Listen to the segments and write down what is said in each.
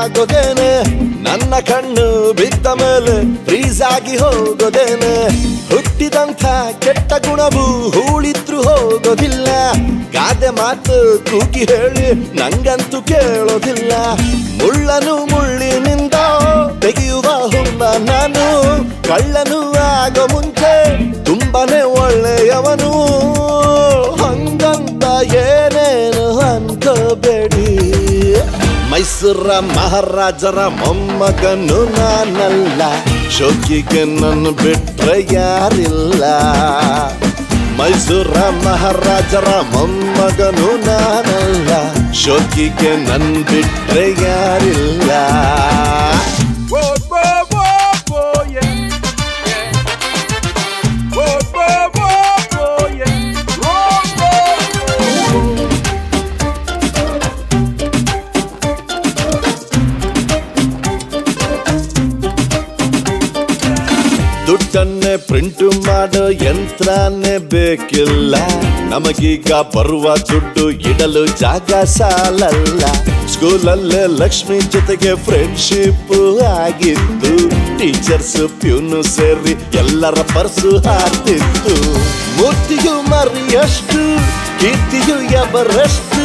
ಆಗೋದೇನೆ ನನ್ನ ಕಣ್ಣು ಬಿದ್ದ ಮೇಲೆ ಫ್ರೀಸ್ ಆಗಿ ಹೋಗೋದೇನೆ ಹುಟ್ಟಿದಂಥ ಕೆಟ್ಟ ಗುಣವು ಹೂಳಿದ್ರು ಹೋಗೋದಿಲ್ಲ ಗಾದೆ ಮಾತು ಕೂಗಿ ಹೇಳಿ ನಂಗಂತೂ ಕೇಳೋದಿಲ್ಲ ಮುಳ್ಳನು ಮುಳ್ಳಿನಿಂದ ತೆಗೆಯುವ ಹುಂಬ ನಾನು ಕಳ್ಳನು ಆಗೋ ಮುಂಚೆ ತುಂಬಾನೇ ಒಳ್ಳೆಯವನು ಹಂಗಂತ ಏನೇನು ಅನ್ಕೋಬೇಡಿ ಮೈಸೂರ ಮಹಾರಾಜರ ಮೊಮ್ಮಗನು ನಾನಲ್ಲ ಶೋಕಿಗೆ ನನ್ನ ಬಿಟ್ರೆ ಯಾರಿಲ್ಲ ಮೈಸೂರ ಮಹಾರಾಜರ ಮೊಮ್ಮಗನು ನಾನಲ್ಲ ಶೋಕಿಗೆ ನನ್ನ ಬಿಟ್ರೆ ಯಾರಿಲ್ಲ ದುಡ್ಡನ್ನೇ ಪ್ರಿಂಟ್ ಮಾಡೋ ಯಂತ್ರನೇ ಬೇಕಿಲ್ಲ ನಮಗೀಗ ಬರುವ ದುಡ್ಡು ಇಡಲು ಜಾಗ ಸಾಲಲ್ಲ ಸ್ಕೂಲಲ್ಲೇ ಲಕ್ಷ್ಮಿ ಜೊತೆಗೆ ಫ್ರೆಂಡ್ಶಿಪ್ ಆಗಿತ್ತು ಟೀಚರ್ಸ್ ಪ್ಯೂನು ಸೇರಿ ಎಲ್ಲರ ಪರ್ಸು ಹಾಕ್ತಿತ್ತು ಮೂರ್ತಿಯು ಮರಿಯಷ್ಟು ಕೀರ್ತಿಯು ಎವರಷ್ಟು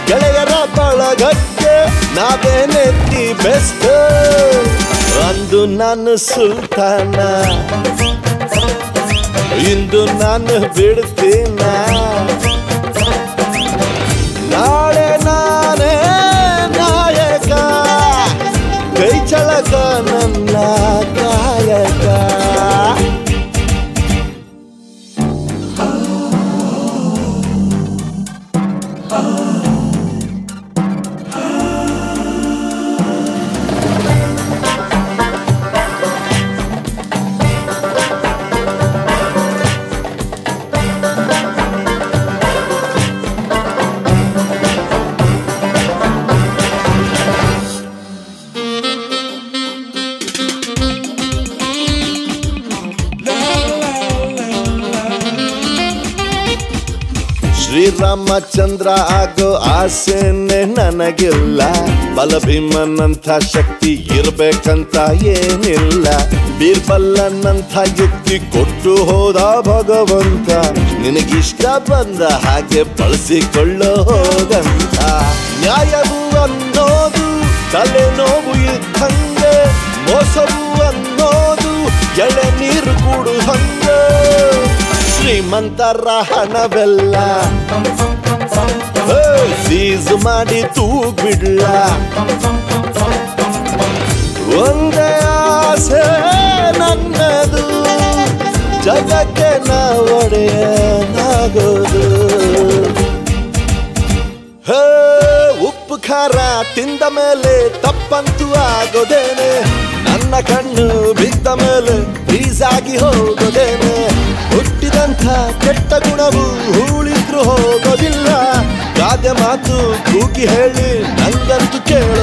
ಗೆಳೆಯರ ಬಳಗಕ್ಕೆ ನಾವೇನೆತ್ತಿ ಬೆಸ್ಟ್ ಅಂದು ನಾನು ಸುಲ್ತಾನ ಇಂದು ನಾನು ಬಿಡ್ತೀನ ನಾಳೆ ನಾನೇ ನಾಯಕ ಕೈ ಚಳಕ ನನ್ನ ಕಾಯಕ ಶ್ರೀರಾಮಚಂದ್ರ ಆಗೋ ಆಸೆನೆ ನನಗಿಲ್ಲ ಬಲಭೀಮನಂಥ ಶಕ್ತಿ ಇರ್ಬೇಕಂತ ಏನಿಲ್ಲ ಬೀರ್ಬಲ್ಲನಂಥ ಯುಕ್ತಿ ಕೊಟ್ಟು ಹೋದ ಭಗವಂತ ನಿನಗಿಷ್ಟ ಬಂದ ಹಾಗೆ ಬಳಸಿಕೊಳ್ಳೋ ಹೋಗಂತ ನ್ಯಾಯವು ಅನ್ನೋದು ತಲೆನೋವು ಇದ್ದಂಗೆ ಮೋಸವು ಅನ್ನೋದು ಎಳೆ ನೀರು ಕೂಡು ಹಂಗೆ ಶ್ರೀಮಂತರ ಹಣವೆಲ್ಲ ಸೀಸು ಮಾಡಿ ತೂಗ್ಬಿಡ್ಲ ಒಂದೇ ಆಸೆ ನನ್ನದು ಜಗಕ್ಕೆ ನಾ ಒಡೆಯನಾಗೋದು ಉಪ್ಪು ಖಾರ ತಿಂದ ಮೇಲೆ ತಪ್ಪಂತೂ ಆಗೋದೇನೆ ನನ್ನ ಕಣ್ಣು ಬಿದ್ದ ಮೇಲೆ ಫ್ರೀಸ್ ಆಗಿ ಹೋಗೋದೇನೆ ಹುಟ್ಟಿದಂಥ ಕೆಟ್ಟ ಗುಣವು ಹೂಳಿದ್ರು ಹೋಗೋದಿಲ್ಲ ಗಾದೆ ಮಾತು ಕೂಗಿ ಹೇಳಿ ನಂಗಂತೂ ಕೇಳ